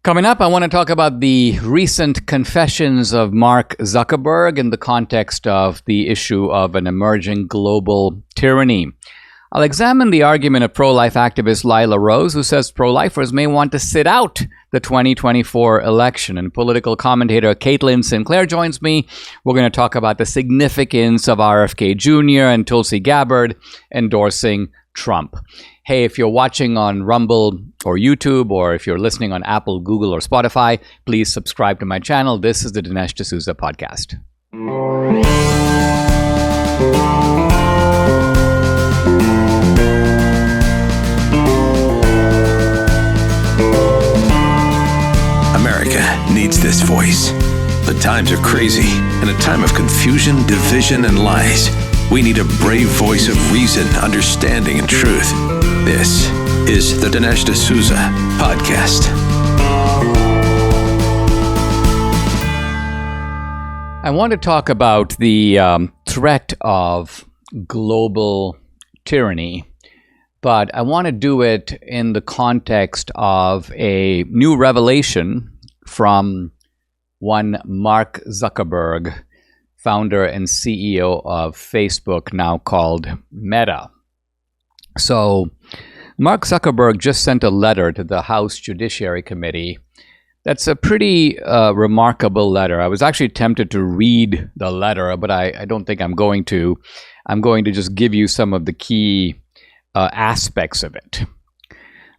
Coming up, I want to talk about the recent confessions of Mark Zuckerberg in the context of the issue of an emerging global tyranny. I'll examine the argument of pro-life activist Lila Rose, who says pro-lifers may want to sit out the 2024 election. And political commentator Caitlyn Sinclair joins me. We're going to talk about the significance of RFK Jr. and Tulsi Gabbard endorsing Trump. Hey, if you're watching on Rumble or YouTube, or if you're listening on Apple, Google, or Spotify, please subscribe to my channel. This is the Dinesh D'Souza podcast. America needs this voice. The times are crazy. In a time of confusion, division, and lies, we need a brave voice of reason, understanding, and truth. This is the Dinesh D'Souza podcast. I want to talk about the threat of global tyranny, but I want to do it in the context of a new revelation from one Mark Zuckerberg, founder and CEO of Facebook, now called Meta. So Mark Zuckerberg just sent a letter to the House Judiciary Committee. That's a pretty remarkable letter. I was actually tempted to read the letter, but I don't think I'm going to. I'm going to just give you some of the key aspects of it.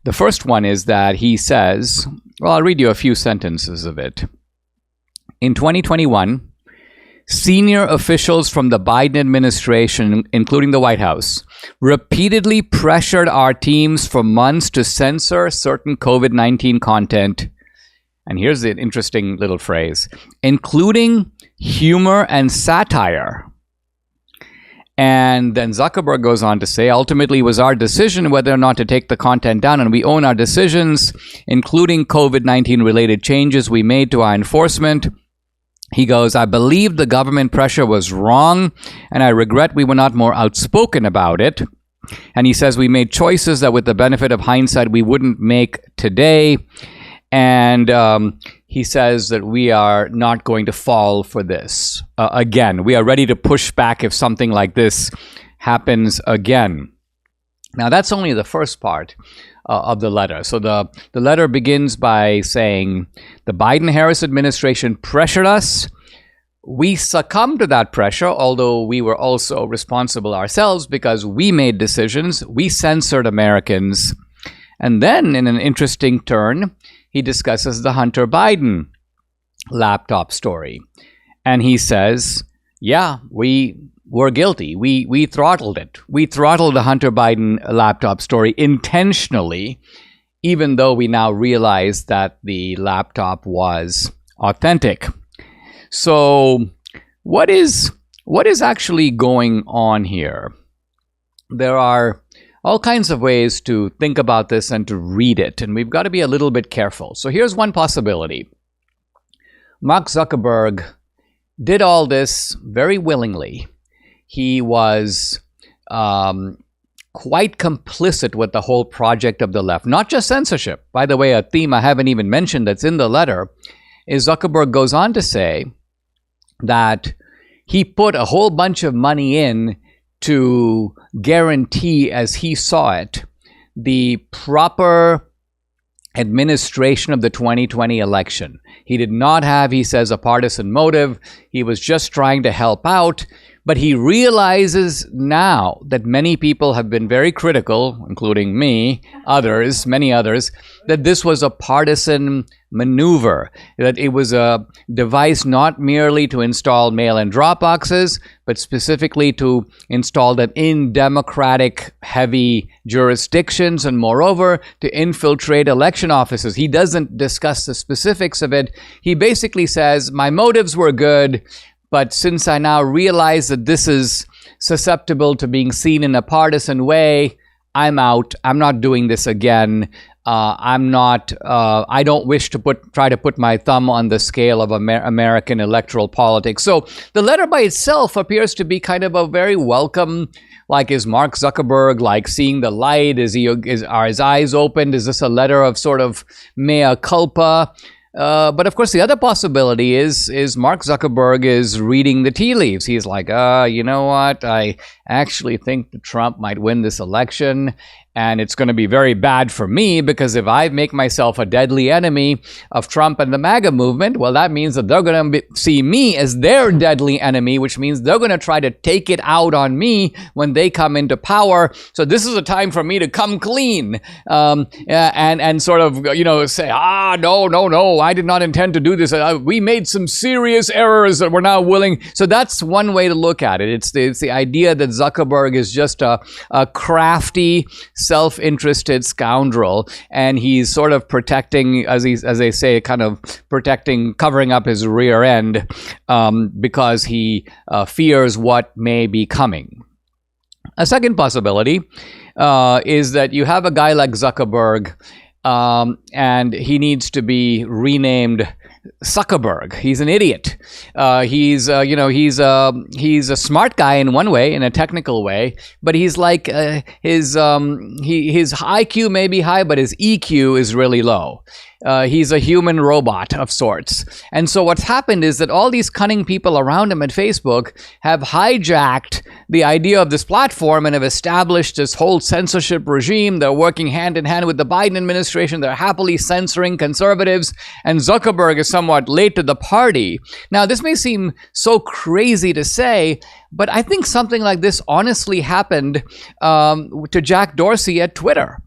The first one is that he says, well, I'll read you a few sentences of it. In 2021, senior officials from the Biden administration, including the White House, repeatedly pressured our teams for months to censor certain COVID-19 content. And here's an interesting little phrase, including humor and satire. And then Zuckerberg goes on to say, ultimately it was our decision whether or not to take the content down, and we own our decisions, including COVID-19 related changes we made to our enforcement. He goes, I believe the government pressure was wrong, and I regret we were not more outspoken about it. And he says we made choices that with the benefit of hindsight we wouldn't make today. And he says that we are not going to fall for this again. We are ready to push back if something like this happens again. Now, that's only the first part of the letter. So the letter begins by saying, the Biden-Harris administration pressured us. We succumbed to that pressure, although we were also responsible ourselves because we made decisions. We censored Americans. And then, in an interesting turn, he discusses the Hunter Biden laptop story. And he says, yeah, we were guilty. We throttled it. We throttled the Hunter Biden laptop story intentionally, even though we now realize that the laptop was authentic. So what is actually going on here? There are all kinds of ways to think about this and to read it, and we've got to be a little bit careful. So here's one possibility. Mark Zuckerberg did all this very willingly. He was quite complicit with the whole project of the left, not just censorship. By the way, a theme I haven't even mentioned that's in the letter is Zuckerberg goes on to say that he put a whole bunch of money in to guarantee, as he saw it, the proper administration of the 2020 election. He did not have, he says, a partisan motive. He was just trying to help out. But he realizes now that many people have been very critical, including me, others, many others, that this was a partisan maneuver, that it was a device not merely to install mail-in drop boxes, but specifically to install them in democratic heavy jurisdictions and moreover to infiltrate election offices. He doesn't discuss the specifics of it. He basically says, my motives were good, but since I now realize that this is susceptible to being seen in a partisan way, I'm out. I'm not doing this again. I'm not. I don't wish to try to put my thumb on the scale of American electoral politics. So the letter by itself appears to be kind of a very welcome. Like, is Mark Zuckerberg like seeing the light? Are his eyes opened? Is this a letter of sort of mea culpa? But of course, the other possibility is Mark Zuckerberg is reading the tea leaves. He's like, you know what? I actually think that Trump might win this election. And it's going to be very bad for me, because if I make myself a deadly enemy of Trump and the MAGA movement, well, that means that they're going to see me as their deadly enemy, which means they're going to try to take it out on me when they come into power. So this is a time for me to come clean and sort of, say, no, I did not intend to do this. We made some serious errors that we're now willing. So that's one way to look at it. It's the idea that Zuckerberg is just a crafty, self-interested scoundrel, and he's sort of protecting, as they say, kind of covering up his rear end because he fears what may be coming. A second possibility is that you have a guy like Zuckerberg, and he needs to be renamed Zuckerberg. He's an idiot. He's a smart guy in one way, in a technical way, but he's like his IQ may be high, but his EQ is really low. He's a human robot of sorts. And so what's happened is that all these cunning people around him at Facebook have hijacked the idea of this platform and have established this whole censorship regime. They're working hand in hand with the Biden administration. They're happily censoring conservatives, and Zuckerberg is somewhat late to the party. Now, this may seem so crazy to say, but I think something like this honestly happened to Jack Dorsey at Twitter.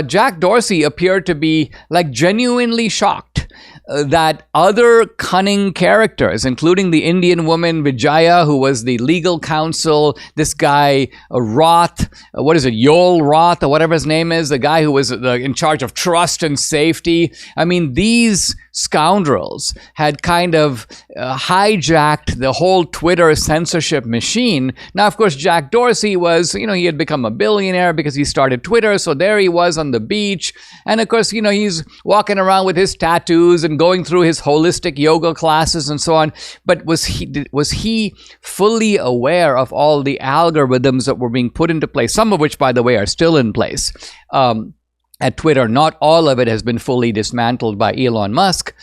Jack Dorsey appeared to be like genuinely shocked that other cunning characters, including the Indian woman Vijaya, who was the legal counsel, this guy Roth, Yoel Roth, or whatever his name is, the guy who was in charge of trust and safety. I mean, these scoundrels had kind of hijacked the whole Twitter censorship machine. Now, of course, Jack Dorsey was, he had become a billionaire because he started Twitter. So there he was on the beach. And of course, he's walking around with his tattoos and going through his holistic yoga classes and so on. But was he fully aware of all the algorithms that were being put into place, some of which, by the way, are still in place? At Twitter, not all of it has been fully dismantled by Elon Musk.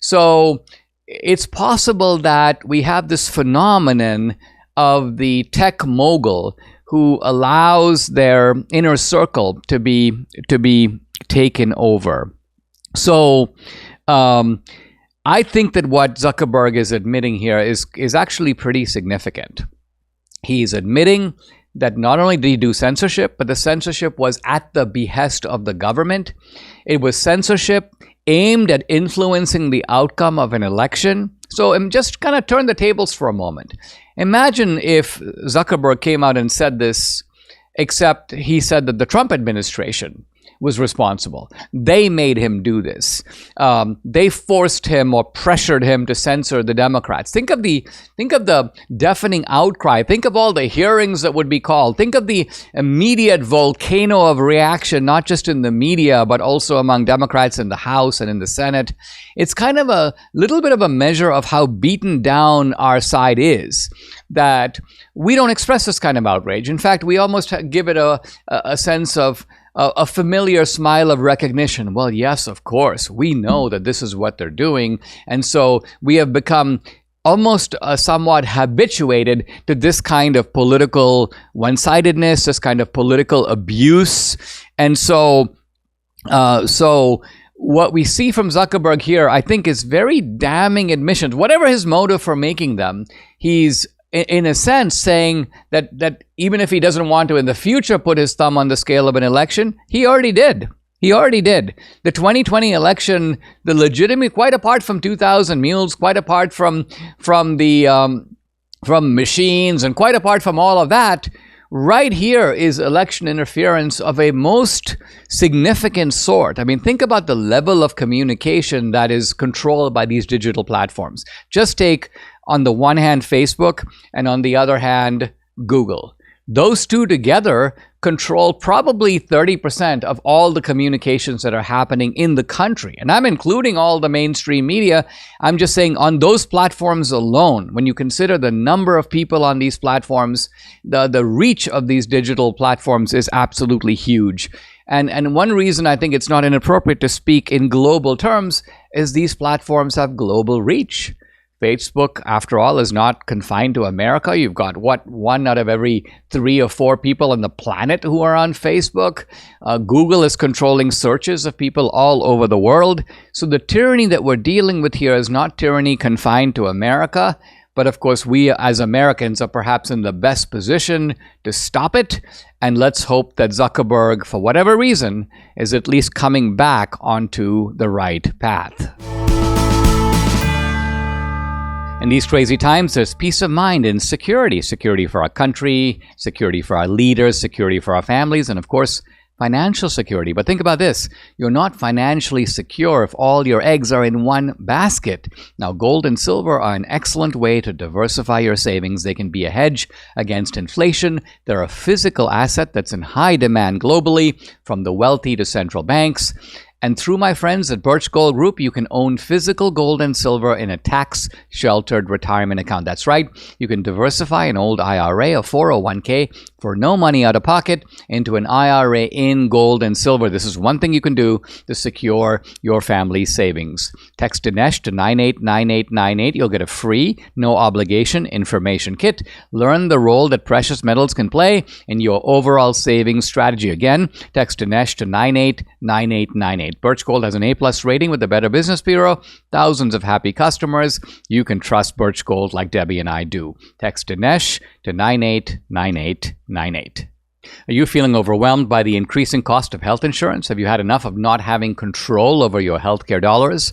So it's possible that we have this phenomenon of the tech mogul who allows their inner circle to be taken over. So I think that what Zuckerberg is admitting here is actually pretty significant. He's admitting that not only did he do censorship, but the censorship was at the behest of the government. It was censorship aimed at influencing the outcome of an election. So I'm just kind of turn the tables for a moment. Imagine if Zuckerberg came out and said this, except he said that the Trump administration was responsible. They made him do this. They forced him or pressured him to censor the Democrats. Think of the deafening outcry. Think of all the hearings that would be called. Think of the immediate volcano of reaction, not just in the media, but also among Democrats in the House and in the Senate. It's kind of a little bit of a measure of how beaten down our side is, that we don't express this kind of outrage. In fact, we almost give it a sense of a familiar smile of recognition. Well, yes, of course, we know that this is what they're doing. And so we have become almost somewhat habituated to this kind of political one-sidedness, this kind of political abuse. And so what we see from Zuckerberg here, I think, is very damning admissions. Whatever his motive for making them, he's in a sense saying that even if he doesn't want to in the future put his thumb on the scale of an election, he already did. He already did. The 2020 election, the legitimate, quite apart from 2,000 mules, quite apart from machines, and quite apart from all of that, right here is election interference of a most significant sort. I mean, think about the level of communication that is controlled by these digital platforms. Just take, on the one hand, Facebook, and on the other hand, Google. Those two together control probably 30% of all the communications that are happening in the country. And I'm including all the mainstream media. I'm just saying on those platforms alone, when you consider the number of people on these platforms, the reach of these digital platforms is absolutely huge. And one reason I think it's not inappropriate to speak in global terms is these platforms have global reach. Facebook, after all, is not confined to America. You've got, one out of every 3 or 4 people on the planet who are on Facebook. Google is controlling searches of people all over the world. So the tyranny that we're dealing with here is not tyranny confined to America. But of course, we as Americans are perhaps in the best position to stop it. And let's hope that Zuckerberg, for whatever reason, is at least coming back onto the right path. In these crazy times, there's peace of mind and security. Security for our country, security for our leaders, security for our families, and of course, financial security. But think about this. You're not financially secure if all your eggs are in one basket. Now, gold and silver are an excellent way to diversify your savings. They can be a hedge against inflation. They're a physical asset that's in high demand globally, from the wealthy to central banks. And through my friends at Birch Gold Group, you can own physical gold and silver in a tax-sheltered retirement account. That's right. You can diversify an old IRA or 401k for no money out of pocket into an IRA in gold and silver. This is one thing you can do to secure your family's savings. Text Dinesh to 989898. You'll get a free, no obligation information kit. Learn the role that precious metals can play in your overall savings strategy. Again, text Dinesh to 989898. Birch Gold has an A+ rating with the Better Business Bureau. Thousands of happy customers. You can trust Birch Gold like Debbie and I do. Text Dinesh to 989898. Are you feeling overwhelmed by the increasing cost of health insurance? Have you had enough of not having control over your healthcare dollars?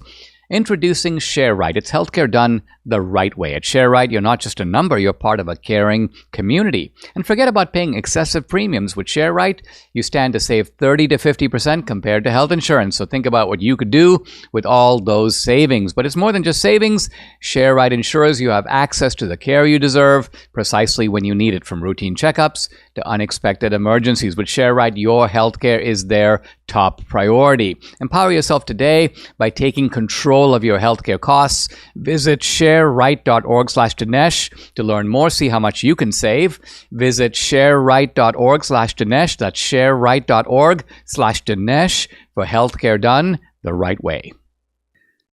Introducing ShareRight. It's healthcare done the right way. At ShareRight, you're not just a number, you're part of a caring community. And forget about paying excessive premiums. With ShareRight, you stand to save 30 to 50% compared to health insurance. So think about what you could do with all those savings. But it's more than just savings. ShareRight ensures you have access to the care you deserve precisely when you need it, from routine checkups to unexpected emergencies. With ShareRight, your healthcare is their top priority. Empower yourself today by taking control of your healthcare costs. Visit shareright.org/Dinesh to learn more. See how much you can save. Visit shareright.org/Dinesh. That's shareright.org/Dinesh for healthcare done the right way.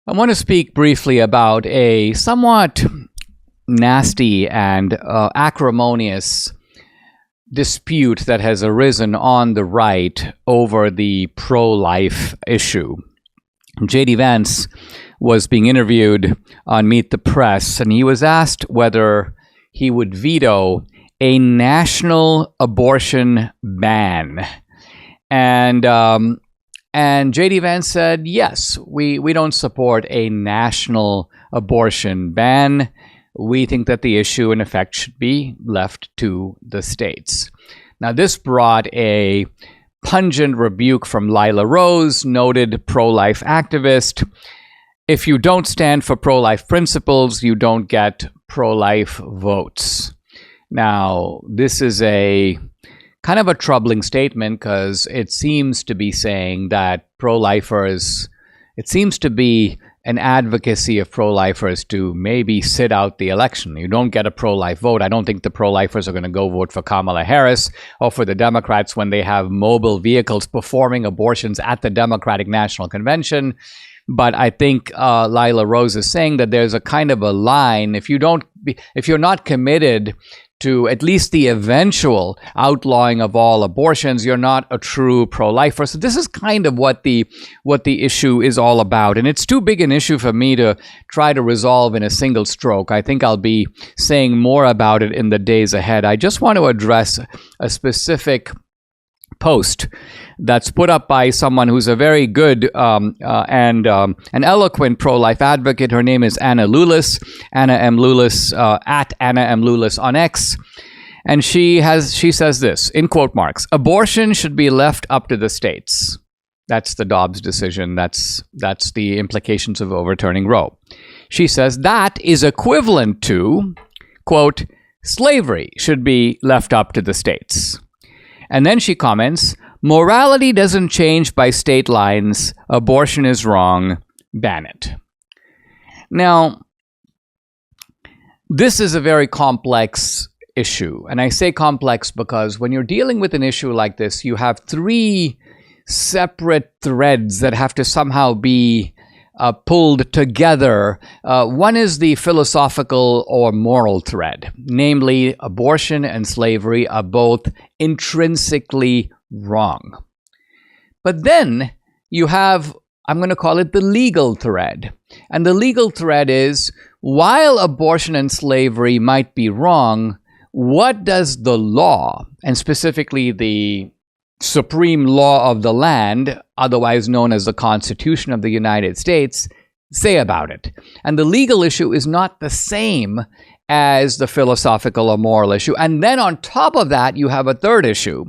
I want to speak briefly about a somewhat nasty and acrimonious dispute that has arisen on the right over the pro-life issue. J.D. Vance was being interviewed on Meet the Press, and he was asked whether he would veto a national abortion ban. And J.D. Vance said, yes, we don't support a national abortion ban. We think that the issue, in effect, should be left to the states. Now, this brought a pungent rebuke from Lila Rose, noted pro-life activist. If you don't stand for pro-life principles, you don't get pro-life votes. Now, this is a kind of a troubling statement because it seems to be saying that pro-lifers, it seems to be an advocacy of pro-lifers to maybe sit out the election. You don't get a pro-life vote. I don't think the pro-lifers are going to go vote for Kamala Harris or for the Democrats when they have mobile vehicles performing abortions at the Democratic National Convention. But I think Lila Rose is saying that there's a kind of a line. If you're not committed to at least the eventual outlawing of all abortions, you're not a true pro-lifer. So this is kind of what the issue is all about. And it's too big an issue for me to try to resolve in a single stroke. I think I'll be saying more about it in the days ahead. I just want to address a specific post that's put up by someone who's a very good and an eloquent pro-life advocate. Her name is Anna Lulis, Anna M. Lulis, at Anna M. Lulis on X. And she says this, in quote marks, abortion should be left up to the states. That's the Dobbs decision. That's the implications of overturning Roe. She says that is equivalent to, quote, slavery should be left up to the states. And then she comments, morality doesn't change by state lines. Abortion is wrong. Ban it. Now, this is a very complex issue. And I say complex because when you're dealing with an issue like this, you have three separate threads that have to somehow be pulled together. One is the philosophical or moral thread, namely abortion and slavery are both intrinsically wrong. But then you have, I'm going to call it the legal thread. And the legal thread is, while abortion and slavery might be wrong, what does the law, and specifically the supreme law of the land, otherwise known as the Constitution of the United States, say about it? And the legal issue is not the same as the philosophical or moral issue. And then on top of that, you have a third issue,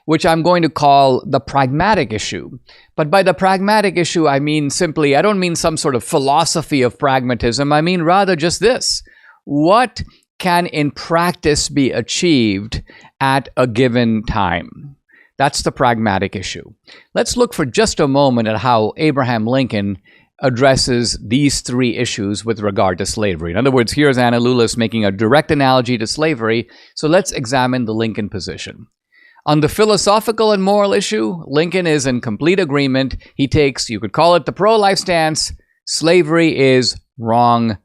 which I'm going to call the pragmatic issue. But by the pragmatic issue, I mean simply, I don't mean some sort of philosophy of pragmatism. I mean rather just this. What can in practice be achieved at a given time? That's the pragmatic issue. Let's look for just a moment at how Abraham Lincoln addresses these three issues with regard to slavery. In other words, here's Anna Lulis making a direct analogy to slavery. So let's examine the Lincoln position. On the philosophical and moral issue, Lincoln is in complete agreement. He takes, you could call it the pro-life stance. Slavery is wrong,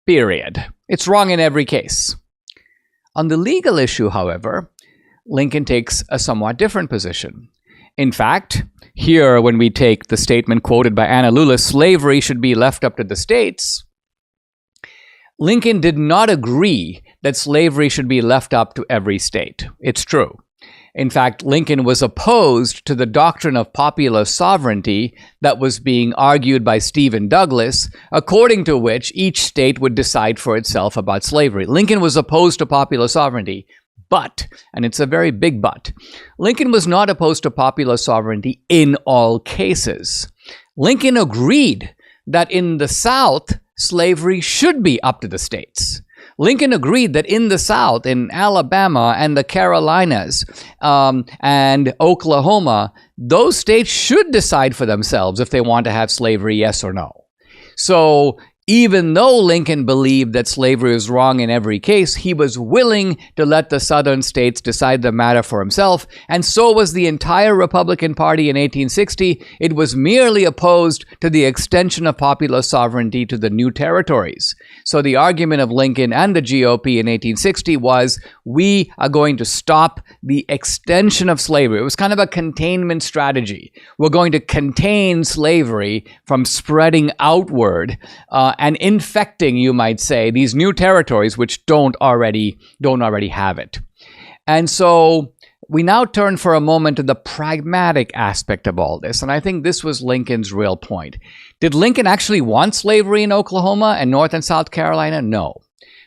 period. It's wrong in every case. On the legal issue, however, Lincoln takes a somewhat different position. In fact, here when we take the statement quoted by Anna Lulis, slavery should be left up to the states, Lincoln did not agree that slavery should be left up to every state. It's true. In fact, Lincoln was opposed to the doctrine of popular sovereignty that was being argued by Stephen Douglas, according to which each state would decide for itself about slavery. Lincoln was opposed to popular sovereignty. But, and it's a very big but, Lincoln was not opposed to popular sovereignty in all cases. Lincoln agreed that in the South, slavery should be up to the states. Lincoln agreed that in the South, in Alabama and the Carolinas and Oklahoma, those states should decide for themselves if they want to have slavery, yes or no. So even though Lincoln believed that slavery was wrong in every case, he was willing to let the southern states decide the matter for himself, and so was the entire Republican Party in 1860. It was merely opposed to the extension of popular sovereignty to the new territories. So the argument of Lincoln and the GOP in 1860 was, we are going to stop the extension of slavery. It was kind of a containment strategy. We're going to contain slavery from spreading outward and infecting, you might say, these new territories which don't already have it. And so we now turn for a moment to the pragmatic aspect of all this. And I think this was Lincoln's real point. Did Lincoln actually want slavery in Oklahoma and North and South Carolina? No.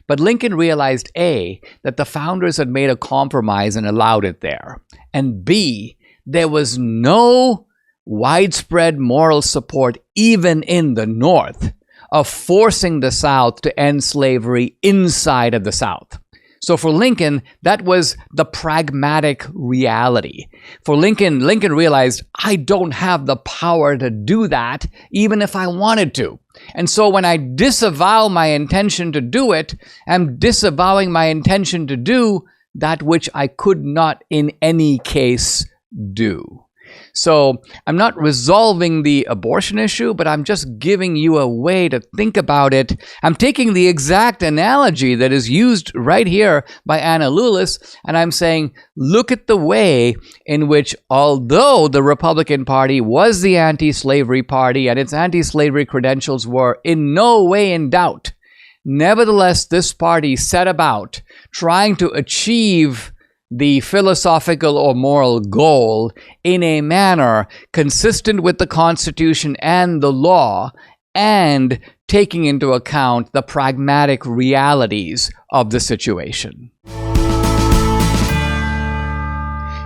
But Lincoln realized, A, that the founders had made a compromise and allowed it there. And B, there was no widespread moral support, even in the North, of forcing the South to end slavery inside of the South. So for Lincoln, that was the pragmatic reality. For Lincoln realized, I don't have the power to do that, even if I wanted to. And so when I disavow my intention to do it, I'm disavowing my intention to do that which I could not in any case do. So I'm not resolving the abortion issue, but I'm just giving you a way to think about it. I'm taking the exact analogy that is used right here by Anna Lulis, and I'm saying, look at the way in which, although the Republican Party was the anti-slavery party and its anti-slavery credentials were in no way in doubt, nevertheless, this party set about trying to achieve the philosophical or moral goal in a manner consistent with the Constitution and the law, and taking into account the pragmatic realities of the situation.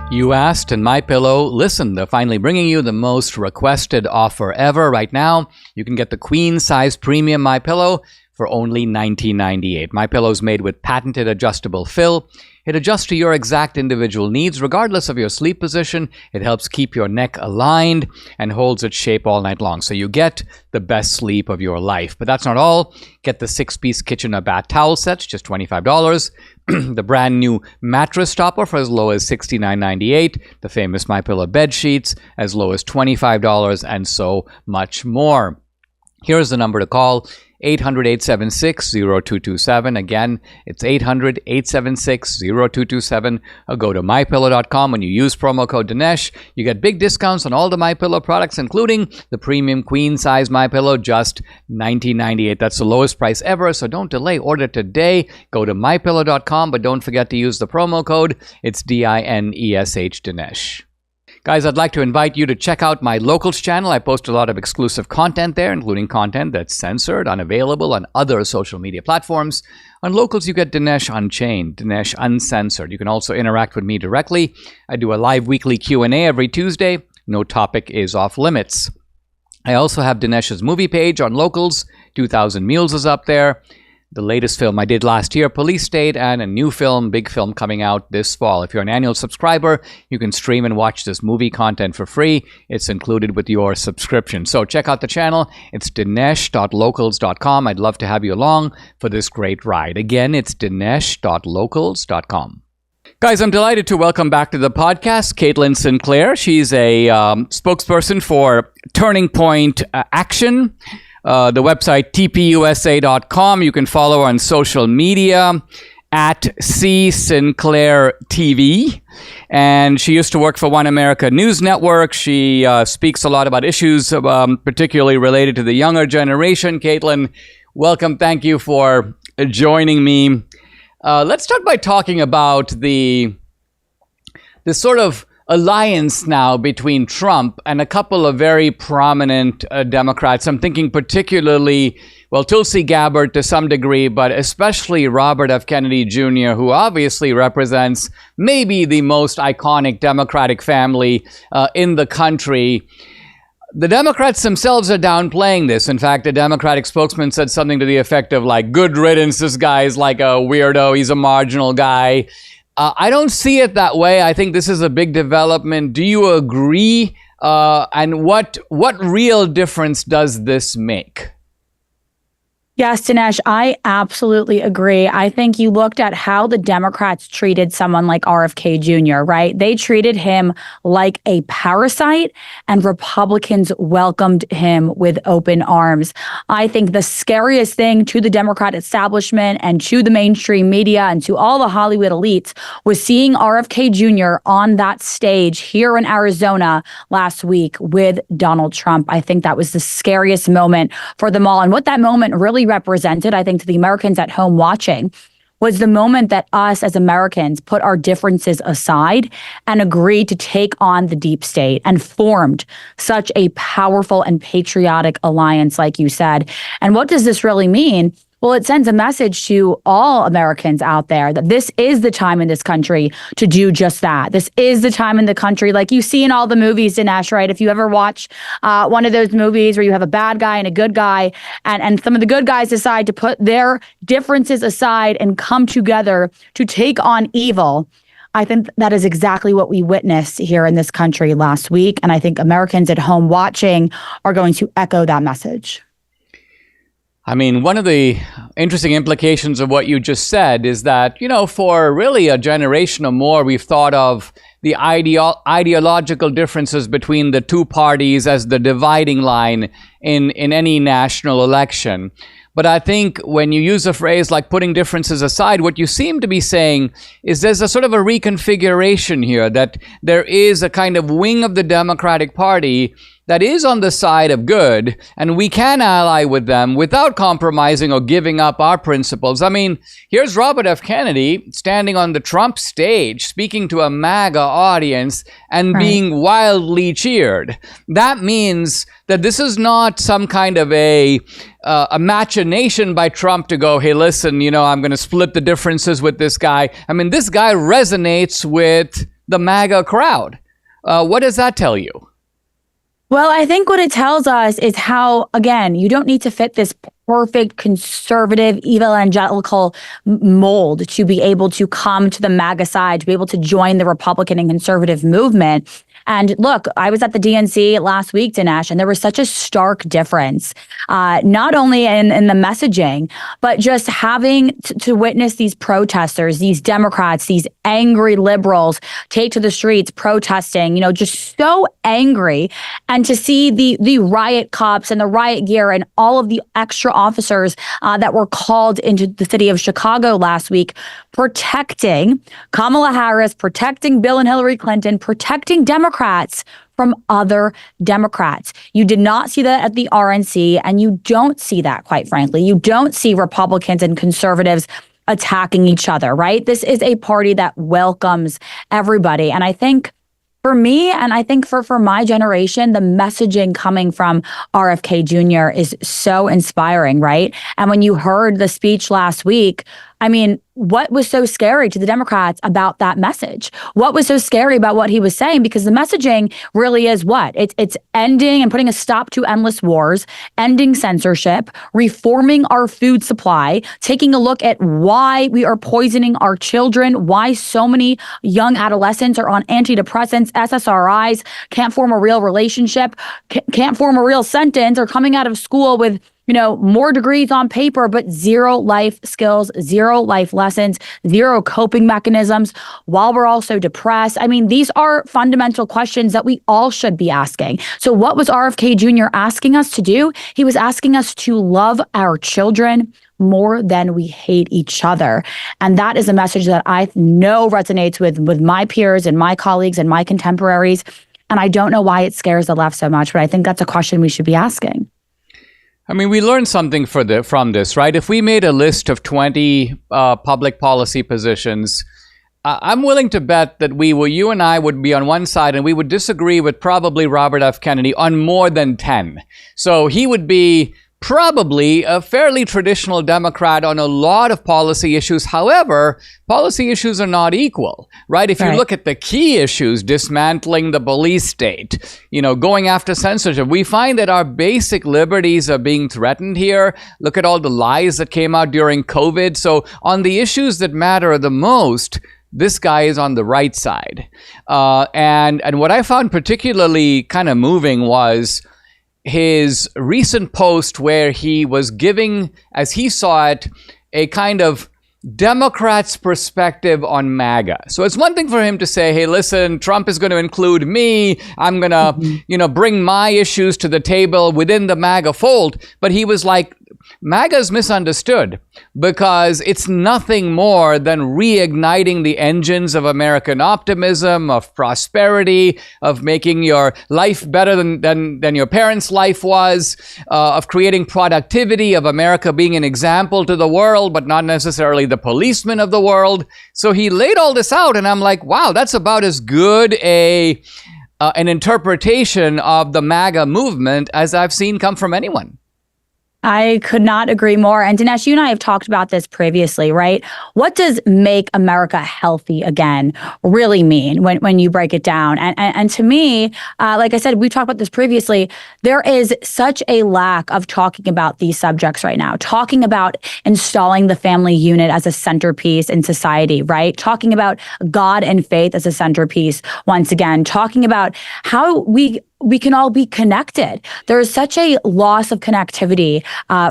You asked, and MyPillow, listen, they're finally bringing you the most requested offer ever. Right now, you can get the queen-size premium MyPillow for only $19.98. MyPillow is made with patented adjustable fill. It adjusts to your exact individual needs, regardless of your sleep position. It helps keep your neck aligned and holds its shape all night long, so you get the best sleep of your life. But that's not all. Get the 6-piece kitchen or bath towel sets, just $25. The brand new mattress topper for as low as $69.98. The famous MyPillow bed sheets as low as $25, and so much more. Here's the number to call. 800-876-0227. Again, it's 800-876-0227. Or go to mypillow.com. When you use promo code Dinesh, you get big discounts on all the MyPillow products, including the premium queen size MyPillow, just $19.98. That's the lowest price ever, so don't delay. Order today. Go to mypillow.com, but don't forget to use the promo code. It's DINESH, Dinesh. Guys, I'd like to invite you to check out my Locals channel. I post a lot of exclusive content there, including content that's censored, unavailable on other social media platforms. On Locals, you get Dinesh Unchained, Dinesh Uncensored. You can also interact with me directly. I do a live weekly Q&A every Tuesday. No topic is off limits. I also have Dinesh's movie page on Locals. 2,000 Mules is up there. The latest film I did last year, Police State, and a new film, big film, coming out this fall. If you're an annual subscriber, you can stream and watch this movie content for free. It's included with your subscription. So check out the channel. It's dinesh.locals.com. I'd love to have you along for this great ride. Again, it's dinesh.locals.com. Guys, I'm delighted to welcome back to the podcast Caitlyn Sinclair. She's a spokesperson for Turning Point Action. The website tpusa.com. You can follow her on social media at @CSinclairTV. And she used to work for One America News Network. She speaks a lot about issues particularly related to the younger generation. Caitlyn, welcome. Thank you for joining me. Let's start by talking about this sort of alliance now between Trump and a couple of very prominent Democrats. I'm thinking particularly, well, Tulsi Gabbard to some degree, but especially Robert F. Kennedy Jr., who obviously represents maybe the most iconic Democratic family in the country. The Democrats themselves are downplaying this. In fact, a Democratic spokesman said something to the effect of, like, good riddance, this guy is like a weirdo, he's a marginal guy. I don't see it that way. I think this is a big development. Do you agree? And what real difference does this make? Yes, Dinesh, I absolutely agree. I think you looked at how the Democrats treated someone like RFK Jr., right? They treated him like a parasite, and Republicans welcomed him with open arms. I think the scariest thing to the Democrat establishment and to the mainstream media and to all the Hollywood elites was seeing RFK Jr. on that stage here in Arizona last week with Donald Trump. I think that was the scariest moment for them all. And what that moment really represented, I think, to the Americans at home watching, was the moment that us as Americans put our differences aside and agreed to take on the deep state and formed such a powerful and patriotic alliance, like you said. And what does this really mean? Well, it sends a message to all Americans out there that this is the time in this country to do just that. This is the time in the country, like you see in all the movies, Dinesh, right? If you ever watch one of those movies where you have a bad guy and a good guy, and some of the good guys decide to put their differences aside and come together to take on evil, I think that is exactly what we witnessed here in this country last week. And I think Americans at home watching are going to echo that message. I mean, one of the interesting implications of what you just said is that, you know, for really a generation or more, we've thought of the ideological differences between the two parties as the dividing line in any national election. But I think when you use a phrase like putting differences aside, what you seem to be saying is there's a sort of a reconfiguration here, that there is a kind of wing of the Democratic Party that is on the side of good, and we can ally with them without compromising or giving up our principles. I mean, here's Robert F. Kennedy standing on the Trump stage, speaking to a MAGA audience and being wildly cheered. That means that this is not some kind of a machination by Trump to go, hey, listen, you know, I'm going to split the differences with this guy. I mean, this guy resonates with the MAGA crowd. What does that tell you? Well, I think what it tells us is how, again, you don't need to fit this perfect conservative evangelical mold to be able to come to the MAGA side, to be able to join the Republican and conservative movement. And look, I was at the DNC last week, Dinesh, and there was such a stark difference, not only in the messaging, but just having to witness these protesters, these Democrats, these angry liberals take to the streets protesting, just so angry. And to see the riot cops and the riot gear and all of the extra officers that were called into the city of Chicago last week, protecting Kamala Harris, protecting Bill and Hillary Clinton, protecting Democrats from other Democrats. You did not see that at the RNC, and you don't see that, quite frankly. You don't see Republicans and conservatives attacking each other, right? This is a party that welcomes everybody. And I think for me, and I think for my generation, the messaging coming from RFK Jr. is so inspiring, right? And when you heard the speech last week, I mean, what was so scary to the Democrats about that message? What was so scary about what he was saying? Because the messaging really is what? It's ending and putting a stop to endless wars, ending censorship, reforming our food supply, taking a look at why we are poisoning our children, why so many young adolescents are on antidepressants, SSRIs, can't form a real relationship, can't form a real sentence, or coming out of school with more degrees on paper, but zero life skills, zero life lessons, zero coping mechanisms, while we're also depressed. I mean, these are fundamental questions that we all should be asking. So what was RFK Jr. asking us to do? He was asking us to love our children more than we hate each other. And that is a message that I know resonates with my peers and my colleagues and my contemporaries. And I don't know why it scares the left so much, but I think that's a question we should be asking. I mean, we learned something from this, right? If we made a list of 20 public policy positions, I'm willing to bet that you and I would be on one side and we would disagree with probably Robert F. Kennedy on more than 10. So he would be probably a fairly traditional Democrat on a lot of policy issues. However, policy issues are not equal, right? If you look at the key issues, dismantling the police state, going after censorship, we find that our basic liberties are being threatened here. Look at all the lies that came out during COVID. So on the issues that matter the most, this guy is on the right side. And what I found particularly kind of moving was his recent post where he was giving, as he saw it, a kind of Democrats' perspective on MAGA. So it's one thing for him to say, hey, listen, Trump is going to include me. I'm going to, bring my issues to the table within the MAGA fold. But he was like, MAGA is misunderstood because it's nothing more than reigniting the engines of American optimism, of prosperity, of making your life better than your parents' life was, of creating productivity, of America being an example to the world, but not necessarily the policeman of the world. So he laid all this out, and I'm like, wow, that's about as good an interpretation of the MAGA movement as I've seen come from anyone. I could not agree more. And Dinesh, you and I have talked about this previously, right? What does make America healthy again really mean when you break it down? And to me, like I said, we talked about this previously, there is such a lack of talking about these subjects right now, talking about installing the family unit as a centerpiece in society, right? Talking about God and faith as a centerpiece, once again, talking about how we can all be connected. There is such a loss of connectivity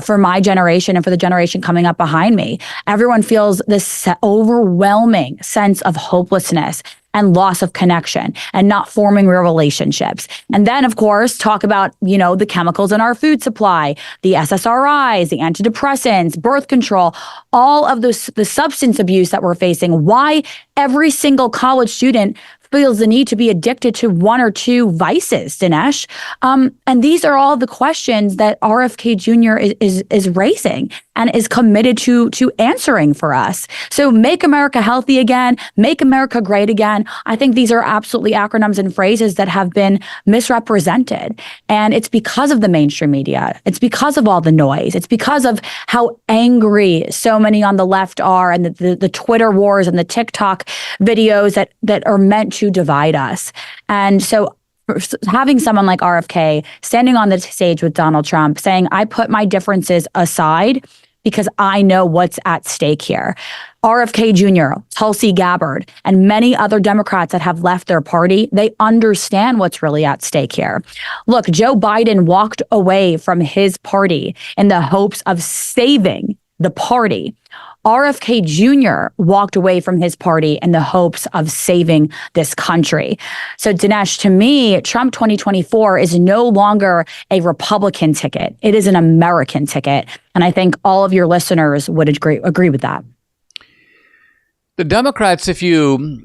for my generation and for the generation coming up behind me. Everyone feels this overwhelming sense of hopelessness and loss of connection and not forming real relationships. And then, of course, talk about, the chemicals in our food supply, the SSRIs, the antidepressants, birth control, all of the substance abuse that we're facing, why every single college student feels the need to be addicted to one or two vices, Dinesh. And these are all the questions that RFK Jr. is raising and is committed to answering for us. So make America healthy again, make America great again. I think these are absolutely acronyms and phrases that have been misrepresented. And it's because of the mainstream media. It's because of all the noise. It's because of how angry so many on the left are, and the Twitter wars and the TikTok videos that are meant to divide us. And so having someone like RFK standing on the stage with Donald Trump saying, I put my differences aside because I know what's at stake here. RFK Jr., Tulsi Gabbard, and many other Democrats that have left their party, they understand what's really at stake here. Look, Joe Biden walked away from his party in the hopes of saving the party. RFK Jr. walked away from his party in the hopes of saving this country. So, Dinesh, to me, Trump 2024 is no longer a Republican ticket. It is an American ticket. And I think all of your listeners would agree with that. The Democrats, if you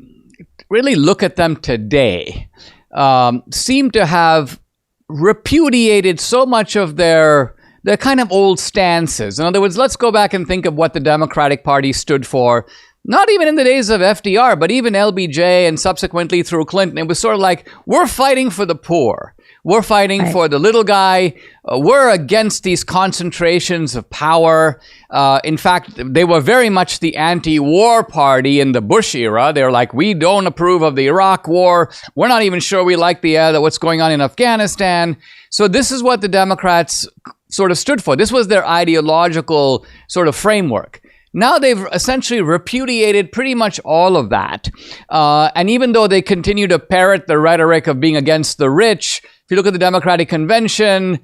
really look at them today, seem to have repudiated so much of their kind of old stances. In other words, let's go back and think of what the Democratic Party stood for, not even in the days of FDR, but even LBJ and subsequently through Clinton. It was sort of like, we're fighting for the poor. We're fighting for the little guy. We're against these concentrations of power. In fact, they were very much the anti-war party in the Bush era. They're like, we don't approve of the Iraq war. We're not even sure we like what's going on in Afghanistan. So this is what the Democrats sort of stood for. This was their ideological sort of framework. Now they've essentially repudiated pretty much all of that. And even though they continue to parrot the rhetoric of being against the rich, if you look at the Democratic Convention,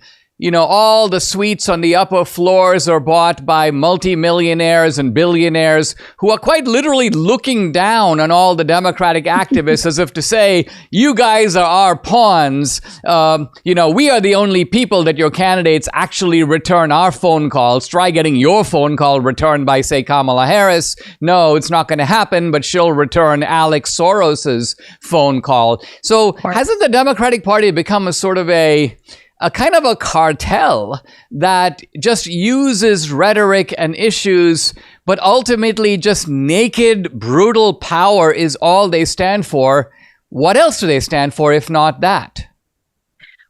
all the suites on the upper floors are bought by multimillionaires and billionaires who are quite literally looking down on all the Democratic activists as if to say, you guys are our pawns. We are the only people that your candidates actually return our phone calls. Try getting your phone call returned by, say, Kamala Harris. No, it's not going to happen, but she'll return Alex Soros's phone call. So hasn't the Democratic Party become a sort of a kind of a cartel that just uses rhetoric and issues, but ultimately just naked, brutal power is all they stand for? What else do they stand for if not that?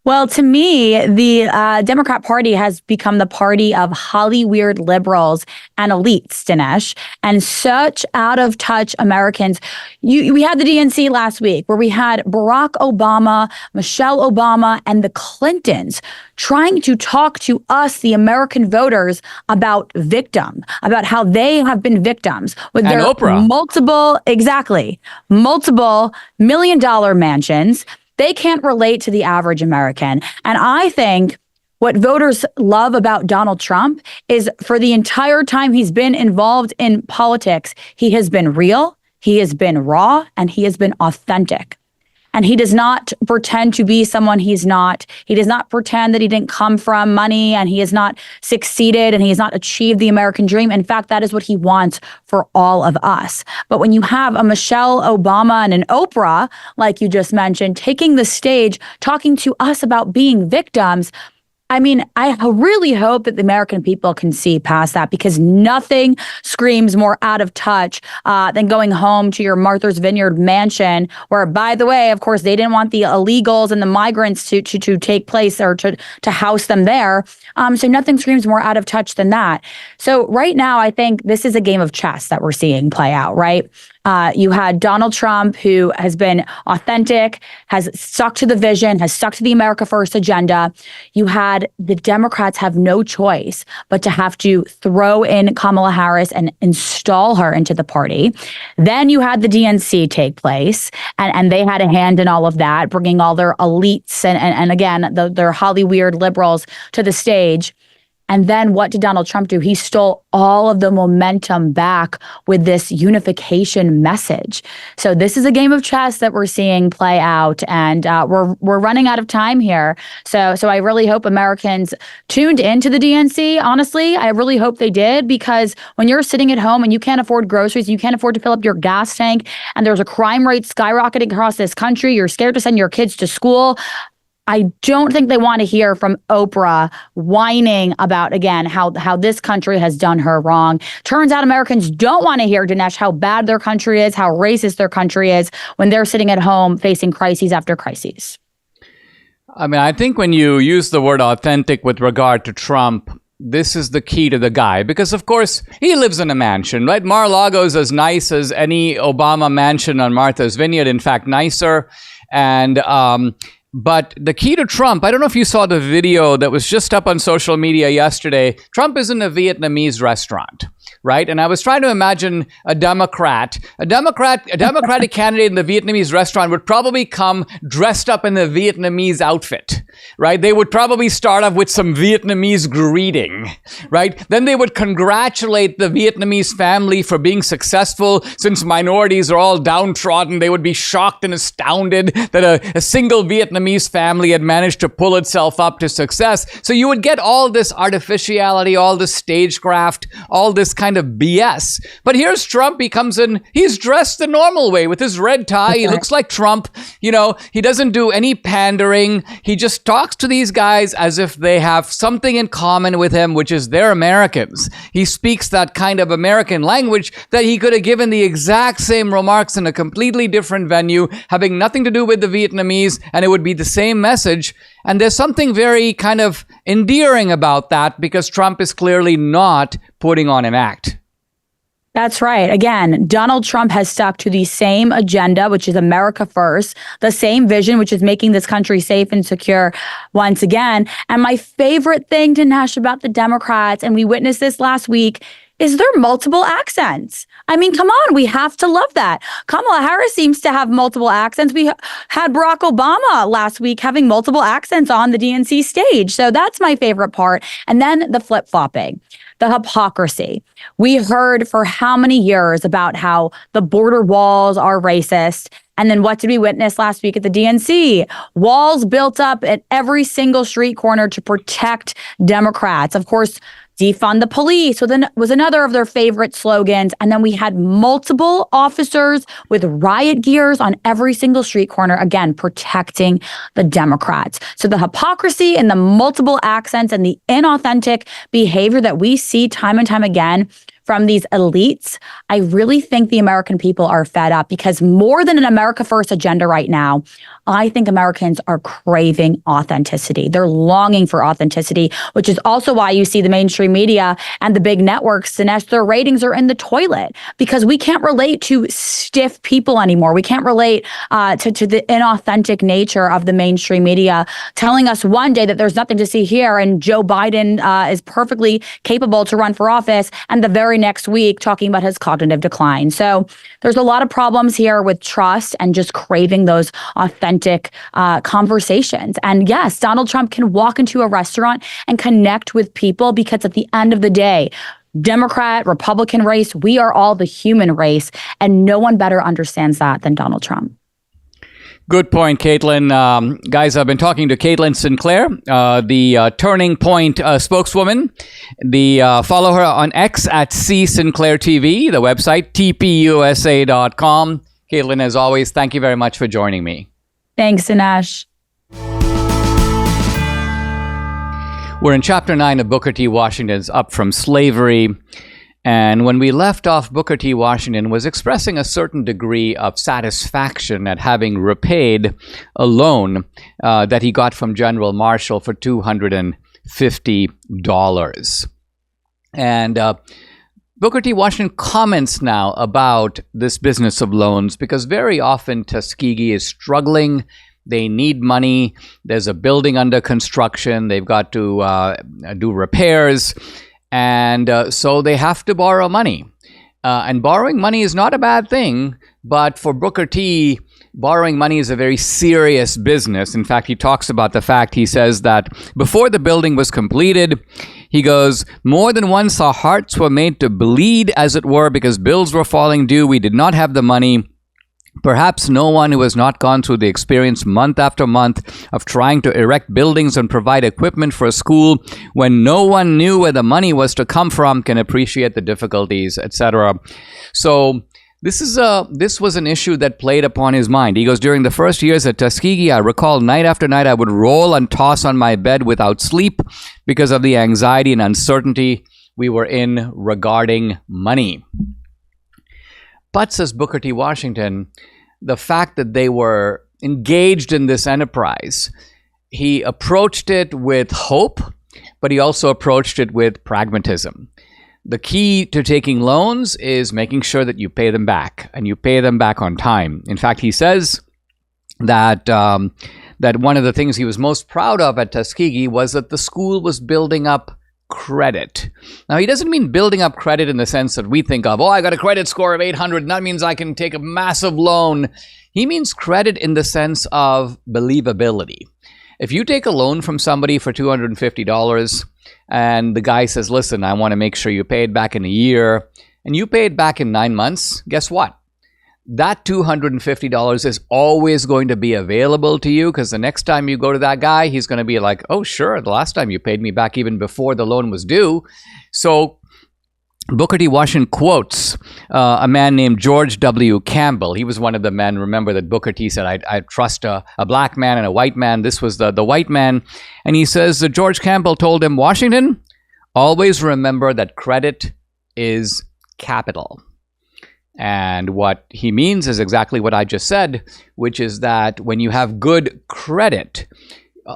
Well, to me, the Democrat Party has become the party of Hollywood liberals and elites, Dinesh, and such out-of-touch Americans. We had the DNC last week where we had Barack Obama, Michelle Obama, and the Clintons trying to talk to us, the American voters, about how they have been victims with their Oprah. multiple million-dollar mansions. They can't relate to the average American. And I think what voters love about Donald Trump is for the entire time he's been involved in politics, he has been real, he has been raw, and he has been authentic. And he does not pretend to be someone he's not. He does not pretend that he didn't come from money and he has not succeeded and he has not achieved the American dream. In fact, that is what he wants for all of us. But when you have a Michelle Obama and an Oprah, like you just mentioned, taking the stage, talking to us about being victims, I mean, I really hope that the American people can see past that, because nothing screams more out of touch than going home to your Martha's Vineyard mansion, where, by the way, of course, they didn't want the illegals and the migrants to take place or to house them there. So nothing screams more out of touch than that. So right now, I think this is a game of chess that we're seeing play out, right? You had Donald Trump, who has been authentic, has stuck to the vision, has stuck to the America First agenda. You had the Democrats have no choice but to have to throw in Kamala Harris and install her into the party. Then you had the DNC take place, and they had a hand in all of that, bringing all their elites and again, their Hollywood liberals to the stage. And then what did Donald Trump do? He stole all of the momentum back with this unification message. So this is a game of chess that we're seeing play out, and we're running out of time here. So I really hope Americans tuned into the DNC. Honestly, I really hope they did, because when you're sitting at home and you can't afford groceries, you can't afford to fill up your gas tank, and there's a crime rate skyrocketing across this country, you're scared to send your kids to school, I don't think they want to hear from Oprah whining about, again, how this country has done her wrong. Turns out Americans don't want to hear, Dinesh, how bad their country is, how racist their country is, when they're sitting at home facing crises after crises. I mean, I think when you use the word authentic with regard to Trump, this is the key to the guy, because, of course, he lives in a mansion, right? Mar-a-Lago's as nice as any Obama mansion on Martha's Vineyard, in fact, nicer. And But the key to Trump, I don't know if you saw the video that was just up on social media yesterday. Trump is in a Vietnamese restaurant, right? And I was trying to imagine a Democratic candidate in the Vietnamese restaurant would probably come dressed up in a Vietnamese outfit, right? They would probably start off with some Vietnamese greeting, right? Then they would congratulate the Vietnamese family for being successful. Since minorities are all downtrodden, they would be shocked and astounded that a single Vietnamese family had managed to pull itself up to success. So you would get all this artificiality, all this stagecraft, all this kind of BS. But here's Trump. He comes in, he's dressed the normal way with his red tie. He looks like Trump. You know, he doesn't do any pandering. He just talks to these guys as if they have something in common with him, which is they're Americans. He speaks that kind of American language that he could have given the exact same remarks in a completely different venue, having nothing to do with the Vietnamese, and it would be the same message. And there's something very kind of endearing about that because Trump is clearly not putting on an act. That's right. Again, Donald Trump has stuck to the same agenda, which is America first, the same vision, which is making this country safe and secure once again. And my favorite thing, Dinesh, about the Democrats, and we witnessed this last week, is there multiple accents. I mean, come on, we have to love that. Kamala Harris seems to have multiple accents. We had Barack Obama last week having multiple accents on the DNC stage. So that's my favorite part. And then the flip-flopping, the hypocrisy. We heard for how many years about how the border walls are racist. And then what did we witness last week at the DNC? Walls built up at every single street corner to protect Democrats. Of course, defund the police was another of their favorite slogans. And then we had multiple officers with riot gears on every single street corner, again, protecting the Democrats. So the hypocrisy and the multiple accents and the inauthentic behavior that we see time and time again from these elites, I really think the American people are fed up because more than an America First agenda right now, I think Americans are craving authenticity. They're longing for authenticity, which is also why you see the mainstream media and the big networks, Dinesh, their ratings are in the toilet because we can't relate to stiff people anymore. We can't relate to the inauthentic nature of the mainstream media telling us one day that there's nothing to see here and Joe Biden is perfectly capable to run for office, and the very next week talking about his cognitive decline. So there's a lot of problems here with trust and just craving those authentic conversations. And yes, Donald Trump can walk into a restaurant and connect with people because at the end of the day, Democrat, Republican race, we are all the human race, and no one better understands that than Donald Trump. Good point, Caitlin. Guys, I've been talking to Caitlyn Sinclair, the Turning Point spokeswoman. Follow her on X at C Sinclair TV, the website, tpusa.com. Caitlin, as always, thank you very much for joining me. Thanks, Dinesh. We're in Chapter 9 of Booker T. Washington's Up From Slavery. And when we left off, Booker T. Washington was expressing a certain degree of satisfaction at having repaid a loan that he got from General Marshall for $250. And Booker T. Washington comments now about this business of loans because very often Tuskegee is struggling. They need money. There's a building under construction. They've got to do repairs. And so they have to borrow money. And borrowing money is not a bad thing, but for Booker T, borrowing money is a very serious business. In fact, he talks about the fact, he says that before the building was completed, he goes, more than once our hearts were made to bleed, as it were, because bills were falling due. We did not have the money. Perhaps no one who has not gone through the experience month after month of trying to erect buildings and provide equipment for a school when no one knew where the money was to come from can appreciate the difficulties, etc. So this was an issue that played upon his mind. He goes, during the first years at Tuskegee, I recall night after night I would roll and toss on my bed without sleep because of the anxiety and uncertainty we were in regarding money. But, says Booker T. Washington, the fact that they were engaged in this enterprise, he approached it with hope, but he also approached it with pragmatism. The key to taking loans is making sure that you pay them back, and you pay them back on time. In fact, he says that that one of the things he was most proud of at Tuskegee was that the school was building up credit. Now, he doesn't mean building up credit in the sense that we think of, oh, I got a credit score of 800, and that means I can take a massive loan. He means credit in the sense of believability. If you take a loan from somebody for $250 and the guy says, listen, I want to make sure you pay it back in a year, and you pay it back in 9 months, guess what? That $250 is always going to be available to you, because the next time you go to that guy, he's going to be like, oh, sure, the last time you paid me back even before the loan was due. So Booker T. Washington quotes a man named George W. Campbell. He was one of the men, remember, that Booker T. said, I trust a black man and a white man. This was the white man. And he says that George Campbell told him, Washington, always remember that credit is capital. And what he means is exactly what I just said, which is that when you have good credit,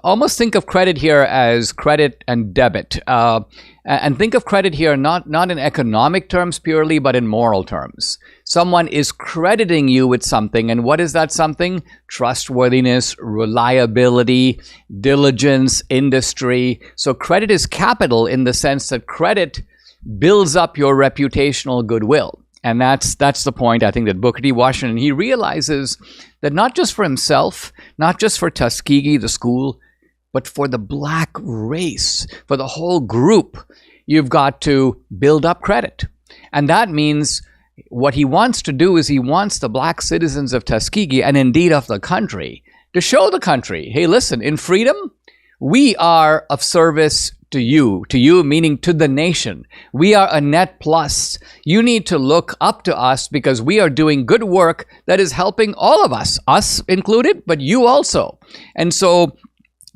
almost think of credit here as credit and debit. And think of credit here not in economic terms purely, but in moral terms. Someone is crediting you with something, and what is that something? Trustworthiness, reliability, diligence, industry. So credit is capital in the sense that credit builds up your reputational goodwill. And that's the point, I think, that Booker T. Washington, he realizes that not just for himself, not just for Tuskegee, the school, but for the black race, for the whole group, you've got to build up credit. And that means what he wants to do is he wants the black citizens of Tuskegee, and indeed of the country, to show the country, hey, listen, in freedom, we are of service to you meaning to the nation. We are a net plus. You need to look up to us because we are doing good work that is helping all of us included, but you also. And so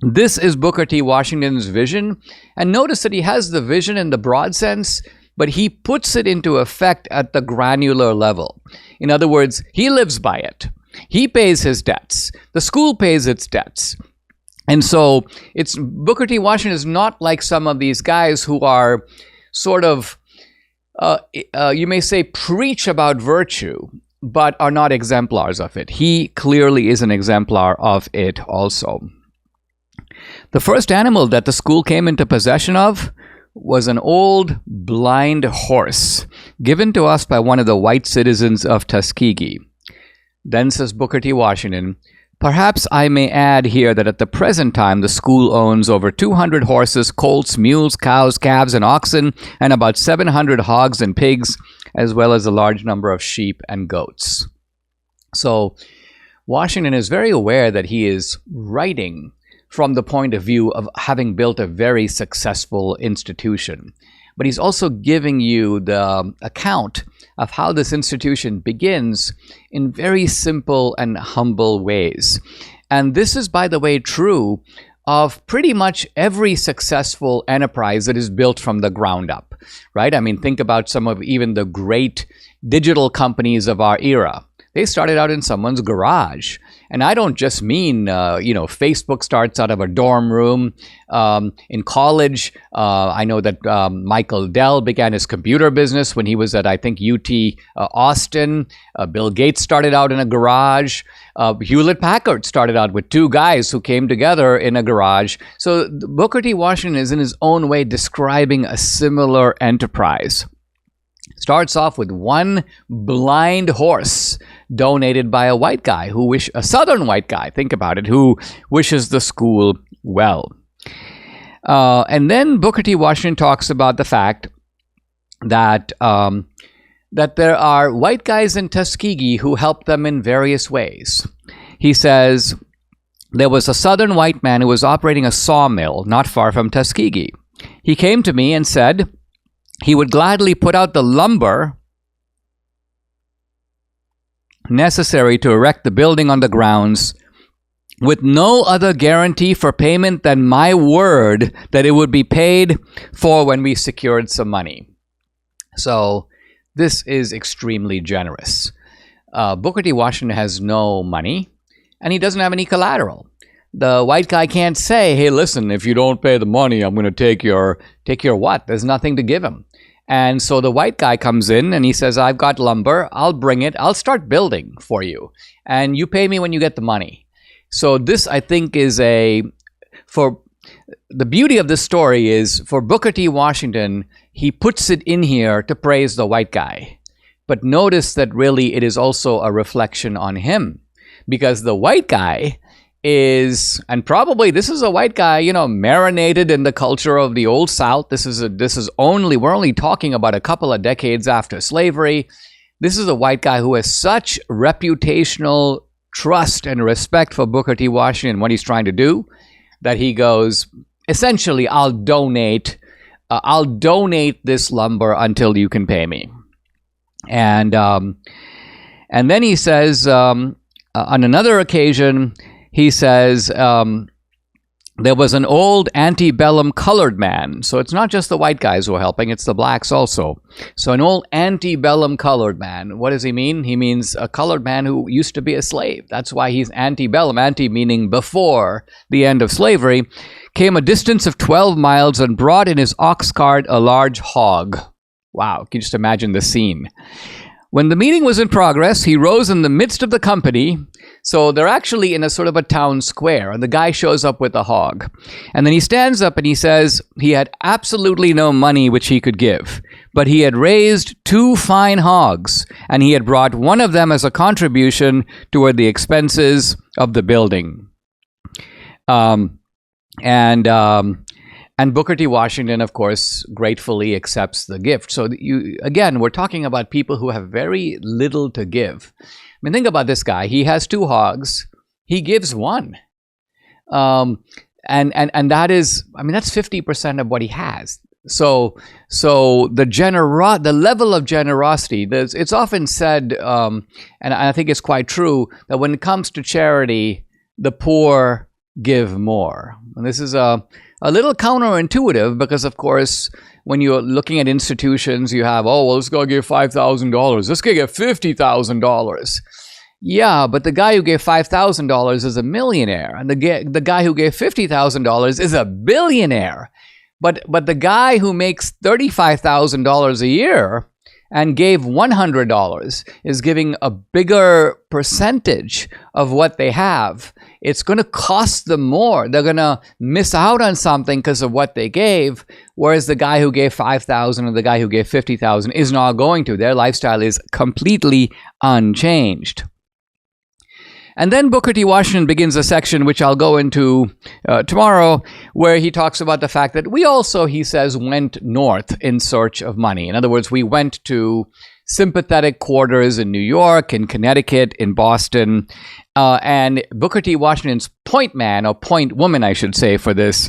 this is Booker T. Washington's vision. And notice that he has the vision in the broad sense, but he puts it into effect at the granular level. In other words, he lives by it. He pays his debts. The school pays its debts. And so it's Booker T. Washington is not like some of these guys who are sort of, you may say, preach about virtue, but are not exemplars of it. He clearly is an exemplar of it also. The first animal that the school came into possession of was an old blind horse given to us by one of the white citizens of Tuskegee. Then says Booker T. Washington, perhaps I may add here that at the present time, the school owns over 200 horses, colts, mules, cows, calves, and oxen, and about 700 hogs and pigs, as well as a large number of sheep and goats. So Washington is very aware that he is writing from the point of view of having built a very successful institution. But he's also giving you the account of how this institution begins in very simple and humble ways. And this is, by the way, true of pretty much every successful enterprise that is built from the ground up, right? I mean, think about some of even the great digital companies of our era. They started out in someone's garage. And I don't just mean, Facebook starts out of a dorm room. In college, I know that Michael Dell began his computer business when he was at, I think, UT Austin. Bill Gates started out in a garage. Hewlett-Packard started out with two guys who came together in a garage. So Booker T. Washington is in his own way describing a similar enterprise. Starts off with one blind horse donated by a white guy a southern white guy, think about it, who wishes the school well. And then Booker T. Washington talks about the fact that there are white guys in Tuskegee who help them in various ways. He says, there was a southern white man who was operating a sawmill not far from Tuskegee. He came to me and said he would gladly put out the lumber necessary to erect the building on the grounds with no other guarantee for payment than my word that it would be paid for when we secured some money. So this is extremely generous. Booker T. Washington has no money, and he doesn't have any collateral. The white guy can't say, hey, listen, if you don't pay the money, I'm going to take your what? There's nothing to give him. And so the white guy comes in and he says, I've got lumber. I'll bring it. I'll start building for you. And you pay me when you get the money. So this, I think, for the beauty of this story is for Booker T. Washington, he puts it in here to praise the white guy. But notice that really it is also a reflection on him, because the white guy is, and probably this is a white guy, marinated in the culture of the Old South. We're only talking about a couple of decades after slavery. This is a white guy who has such reputational trust and respect for Booker T. Washington, what he's trying to do, that he goes, essentially, I'll donate this lumber until you can pay me. And then he says, on another occasion, he says, there was an old antebellum colored man. So it's not just the white guys who are helping, it's the blacks also. So an old antebellum colored man. What does he mean? He means a colored man who used to be a slave. That's why he's antebellum, ante meaning before the end of slavery, came a distance of 12 miles and brought in his ox cart a large hog. Wow, can you just imagine the scene? When the meeting was in progress, he rose in the midst of the company. So they're actually in a sort of a town square, and the guy shows up with a hog. And then he stands up and he says he had absolutely no money which he could give, but he had raised 2 fine hogs, and he had brought one of them as a contribution toward the expenses of the building. And Booker T. Washington, of course, gratefully accepts the gift. So we're talking about people who have very little to give. I mean, think about this guy. He has 2 hogs. He gives 1. And that is, that's 50% of what he has. So the level of generosity, it's often said, and I think it's quite true, that when it comes to charity, the poor give more. And this is a little counterintuitive because, of course, when you're looking at institutions, you have, this guy gave $5,000. This guy gave $50,000. Yeah, but the guy who gave $5,000 is a millionaire, and the guy who gave $50,000 is a billionaire. But the guy who makes $35,000 a year and gave $100 is giving a bigger percentage of what they have. It's going to cost them more. They're going to miss out on something because of what they gave, whereas the guy who gave $5,000 or the guy who gave $50,000 is not going to. Their lifestyle is completely unchanged. And then Booker T. Washington begins a section, which I'll go into tomorrow, where he talks about the fact that we also, he says, went north in search of money. In other words, we went to sympathetic quarters in New York, in Connecticut, in Boston. And Booker T. Washington's point man, or point woman, I should say, for this,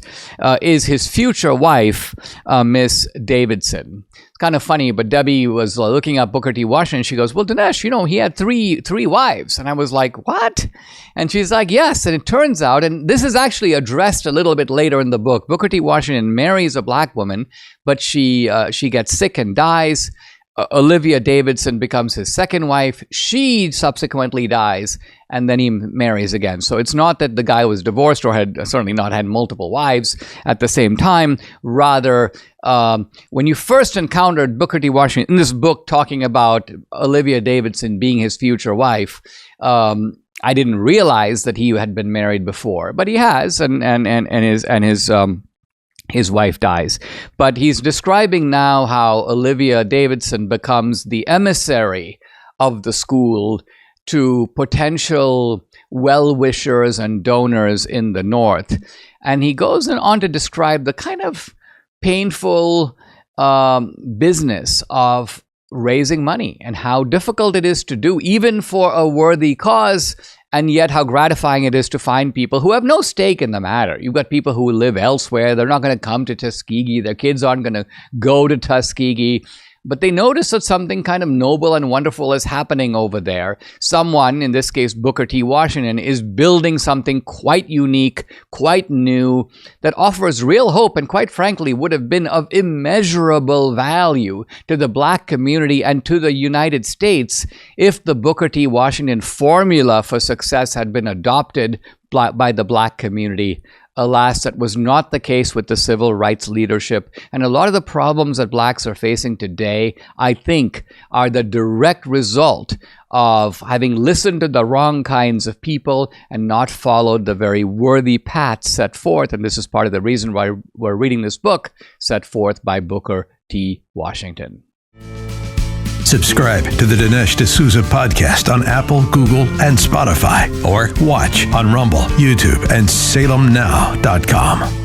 is his future wife, Miss Davidson. It's kind of funny, but Debbie was looking up Booker T. Washington. She goes, well, Dinesh, he had three wives. And I was like, what? And she's like, yes. And it turns out, and this is actually addressed a little bit later in the book, Booker T. Washington marries a black woman, but she gets sick and dies. Olivia Davidson becomes his second wife. She subsequently dies, and then he marries again. So it's not that the guy was divorced or had certainly not had multiple wives at the same time. Rather, when you first encountered Booker T. Washington in this book talking about Olivia Davidson being his future wife, I didn't realize that he had been married before, but he has, his wife dies. But he's describing now how Olivia Davidson becomes the emissary of the school to potential well-wishers and donors in the North. And he goes on to describe the kind of painful business of raising money and how difficult it is to do, even for a worthy cause, and yet how gratifying it is to find people who have no stake in the matter. You've got people who live elsewhere. They're not going to come to Tuskegee. Their kids aren't going to go to Tuskegee. But they notice that something kind of noble and wonderful is happening over there. Someone, in this case Booker T. Washington, is building something quite unique, quite new, that offers real hope and, quite frankly, would have been of immeasurable value to the black community and to the United States if the Booker T. Washington formula for success had been adopted by the black community Alas, that was not the case with the civil rights leadership. And a lot of the problems that blacks are facing today, I think, are the direct result of having listened to the wrong kinds of people and not followed the very worthy path set forth. And this is part of the reason why we're reading this book set forth by Booker T. Washington. Subscribe to the Dinesh D'Souza podcast on Apple, Google, and Spotify, or watch on Rumble, YouTube, and SalemNow.com.